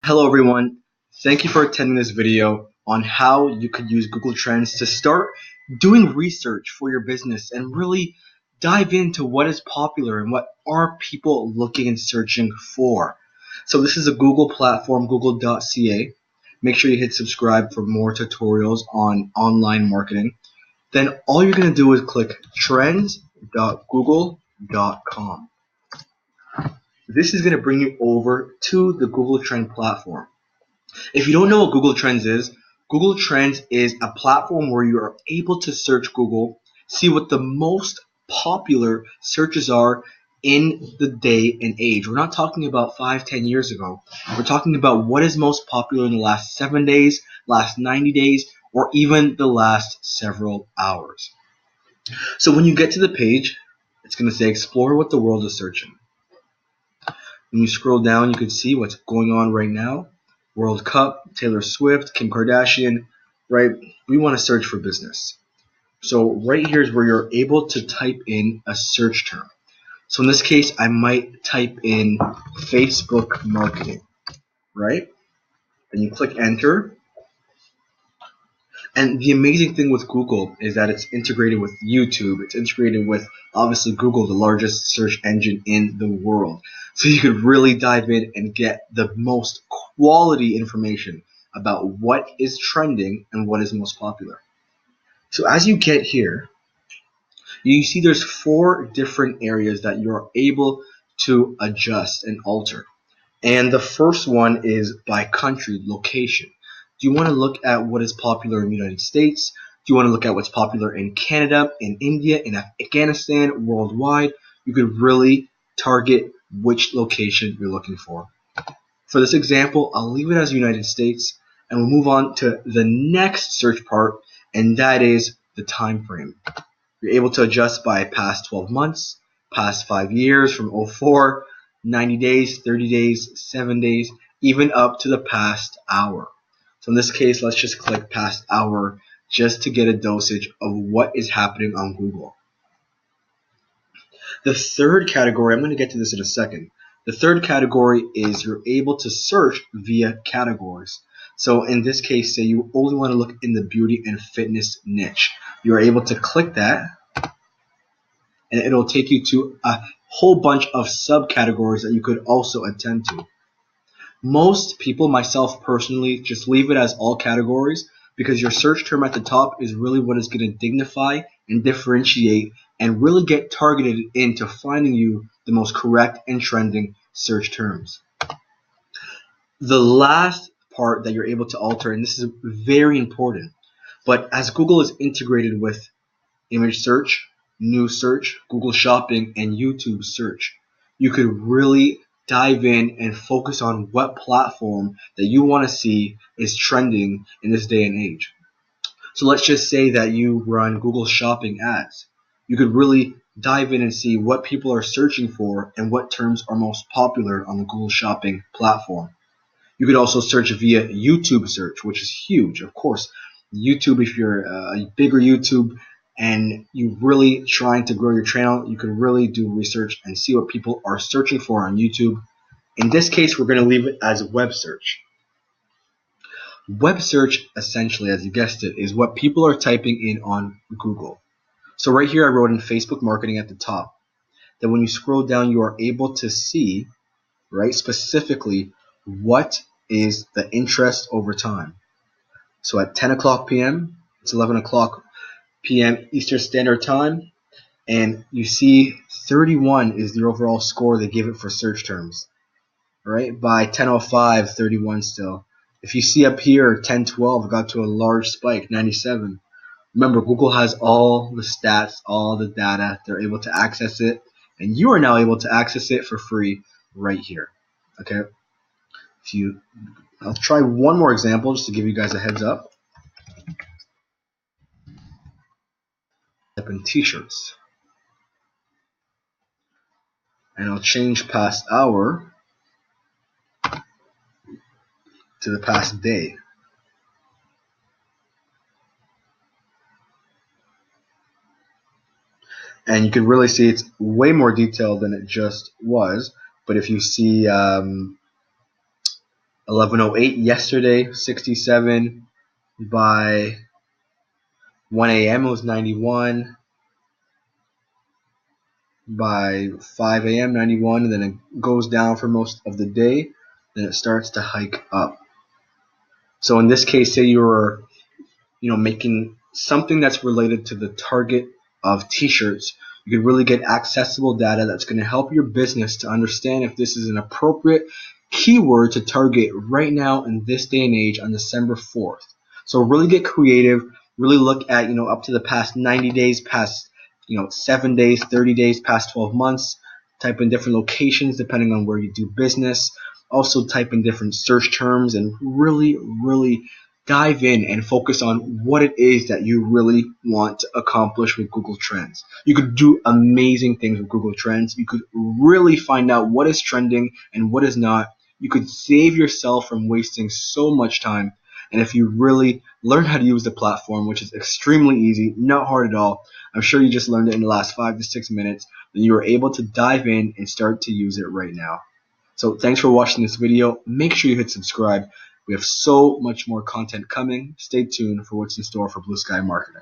Hello everyone, thank you for attending this video on how you could use Google Trends to start doing research for your business and really dive into what is popular and what are people looking and searching for. So this is a Google platform, google.ca. Make sure you hit subscribe for more tutorials on online marketing. Then all you're going to do is click trends.google.com. This is going to bring you over to the Google Trend platform. If you don't know what Google Trends is a platform where you are able to search Google, see what the most popular searches are in the day and age. We're not talking about 5, 10 years ago. We're talking about what is most popular in the last 7 days, last 90 days, or even the last several hours. So when you get to the page, it's going to say explore what the world is searching. When you scroll down, you can see what's going on right now. World Cup, Taylor Swift, Kim Kardashian, right? We want to search for business. So right here is where you're able to type in a search term. So in this case, I might type in Facebook marketing, right? And you click enter. And the amazing thing with Google is that it's integrated with YouTube. It's integrated with, obviously, Google, the largest search engine in the world. So you could really dive in and get the most quality information about what is trending and what is most popular. So as you get here, you see there's 4 different areas that you're able to adjust and alter. And the first one is by country, location. Do you want to look at what is popular in the United States? Do you want to look at what's popular in Canada, in India, in Afghanistan, worldwide? You could really target which location you're looking for. For this example, I'll leave it as United States, and we'll move on to the next search part, and that is the time frame. You're able to adjust by past 12 months, past 5 years from 04, 90 days, 30 days, 7 days, even up to the past hour. So in this case, let's just click past hour just to get a dosage of what is happening on Google. The third category, I'm going to get to this in a second. The third category is you're able to search via categories. So in this case, say you only want to look in the beauty and fitness niche. You're able to click that, and it'll take you to a whole bunch of subcategories that you could also attend to. Most people, myself personally, just leave it as all categories because your search term at the top is really what is going to dignify and differentiate and really get targeted into finding you the most correct and trending search terms. The last part that you're able to alter, and this is very important, but as Google is integrated with image search, news search, Google Shopping, and YouTube search, you could really dive in and focus on what platform that you want to see is trending in this day and age. So let's just say that you run Google Shopping ads. You could really dive in and see what people are searching for and what terms are most popular on the Google Shopping platform. You could also search via YouTube search, which is huge. Of course, YouTube, if you're a bigger YouTube and you're really trying to grow your channel, you can really do research and see what people are searching for on YouTube. In this case, we're going to leave it as web search. Web search, essentially, as you guessed it, is what people are typing in on Google. So right here, I wrote in Facebook marketing at the top. Then when you scroll down, you are able to see, right, specifically what is the interest over time. So at 10 o'clock p.m., it's 11 o'clock p.m. Eastern Standard Time, and you see 31 is the overall score they give it for search terms. Right? By 10:05, 31 still. If you see up here, 10:12 got to a large spike, 97. Remember, Google has all the stats, all the data. They're able to access it, and you are now able to access it for free right here. Okay? I'll try one more example just to give you guys a heads up. Type in t-shirts. And I'll change past hour to the past day. And you can really see it's way more detailed than it just was. But if you see 11:08 yesterday, 67. By 1 a.m. it was 91. By 5 a.m. 91, and then it goes down for most of the day. Then it starts to hike up. So in this case, say you were making something that's related to the target of t-shirts, you could really get accessible data that's going to help your business to understand if this is an appropriate keyword to target right now in this day and age on December 4th. So really get creative, really look at, up to the past 90 days, past, 7 days, 30 days, past 12 months, type in different locations depending on where you do business. Also type in different search terms and really, really dive in and focus on what it is that you really want to accomplish with Google Trends. You could do amazing things with Google Trends. You could really find out what is trending and what is not. You could save yourself from wasting so much time. And if you really learn how to use the platform, which is extremely easy, not hard at all, I'm sure you just learned it in the last 5 to 6 minutes, then you are able to dive in and start to use it right now. So thanks for watching this video. Make sure you hit subscribe. We have so much more content coming. Stay tuned for what's in store for Blue Sky Marketing.